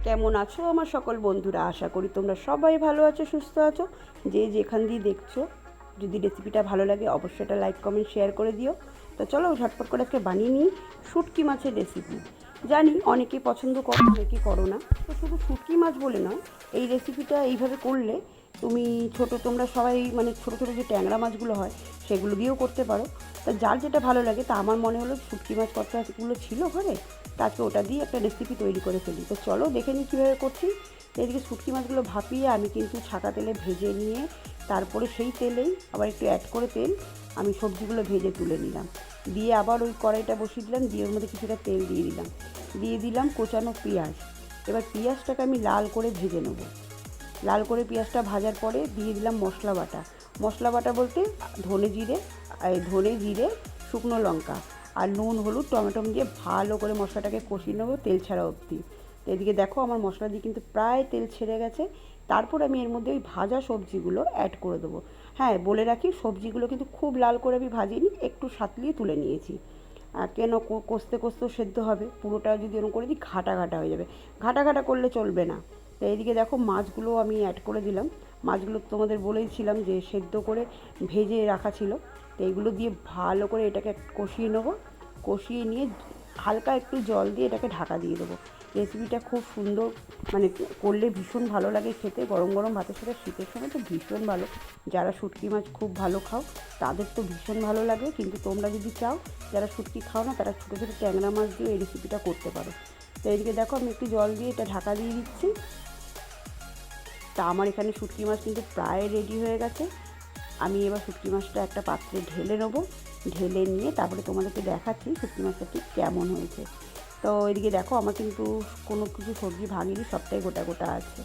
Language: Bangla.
কেমন আছো আমার সকল বন্ধুরা? আশা করি তোমরা সবাই ভালো আছো, সুস্থ আছো। যে যেখান দিয়ে দেখছো, যদি রেসিপিটা ভালো লাগে অবশ্যই এটা লাইক কমেন্ট শেয়ার করে দিও। তো চলো ঝটপট করে আজকে বানিয়ে নিই শুটকি মাছের রেসিপি। জানি অনেকেই পছন্দ করো, অনেকেই করো না। তো শুধু শুটকি মাছ বলে নয়, এই রেসিপিটা এইভাবে করলে তুমি তোমরা সবাই মানে ছোটো ছোটো যে ট্যাংরা মাছগুলো হয় সেগুলো দিয়েও করতে পারো। তা যার যেটা ভালো লাগে, তা আমার মনে হলো শুটকি মাছ কতগুলো ছিল ঘরে, তা আজকে ওটা দিয়ে একটা রেসিপি তৈরি করে ফেলি। তো চলো দেখে নিই কীভাবে করছি। এদিকে শুটকি মাছগুলো ভাপিয়ে আমি কিন্তু ছাকা তেলে ভেজে নিয়ে তারপরে সেই তেলেই আবার একটু অ্যাড করে তেল আমি সবজিগুলো ভেজে তুলে নিলাম। দিয়ে আবার ওই কড়াইটা বসিয়ে দিলাম, দিয়ে ওর মধ্যে কিছুটা তেল দিয়ে দিলাম কোচানো পেঁয়াজ। এবার পেঁয়াজটাকে আমি লাল করে ভেজে নেব। লাল করে পেঁয়াজটা ভাজার পরে দিয়ে দিলাম মশলা বাটা। মশলা বাটা বলতে ধনে জিরে শুকনো লঙ্কা আর নুন হলুদ টমেটো দিয়ে ভালো করে মশলাটাকে কষিয়ে নেবো তেল ছাড়া অবধি। তো এদিকে দেখো আমার মশলা দিয়ে কিন্তু প্রায় তেল ছেড়ে গেছে। তারপর আমি এর মধ্যে ওই ভাজা সবজিগুলো অ্যাড করে দেবো। হ্যাঁ, বলে রাখি সবজিগুলো কিন্তু খুব লাল করে আমি ভাজিনি, একটু সাঁতলিয়ে তুলে নিয়েছি। কেন কষতে কষতেও সেদ্ধ হবে, পুরোটা যদি এরকম করে দিই ঘাটা ঘাটা হয়ে যাবে। ঘাটা ঘাটা করলে চলবে না। তো এইদিকে দেখো মাছগুলো আমি অ্যাড করে দিলাম। মাছগুলো তোমাদের বলেইছিলাম যে সেদ্ধ করে ভেজে রাখা ছিল। তো এইগুলো দিয়ে ভালো করে এটাকে কষিয়ে নেবো। কষিয়ে নিয়ে হালকা একটু জল দিয়ে এটাকে ঢাকা দিয়ে দেবো। রেসিপিটা খুব সুন্দর, মানে করলে ভীষণ ভালো লাগে খেতে, গরম গরম ভাতের সাথে। শীতের সময় তো ভীষণ ভালো, যারা শুটকি মাছ খুব ভালো খাও তাদের তো ভীষণ ভালো লাগে। কিন্তু তোমরা যদি চাও, যারা শুটকি খাও না, তারা ছোটো ছোটো ট্যাংরা মাছ দিয়ে এই রেসিপিটা করতে পারো। তো এদিকে দেখো আমি একটু জল দিয়ে এটা ঢাকা দিয়ে দিচ্ছি। তা আমার এখানে শুটকি মাছ কিন্তু প্রায় রেডি হয়ে গেছে। আমি এবার শুটকি মাছটা একটা পাত্রে ঢেলে নেবো। ঢেলে নিয়ে তারপরে তোমাদেরকে দেখাচ্ছি শুটকি মাছটা ঠিক কেমন হয়েছে। তো এদিকে দেখো আমার কিন্তু কোনো কিছু সবজি ভাঙিনি, সবটাই গোটা গোটা আছে।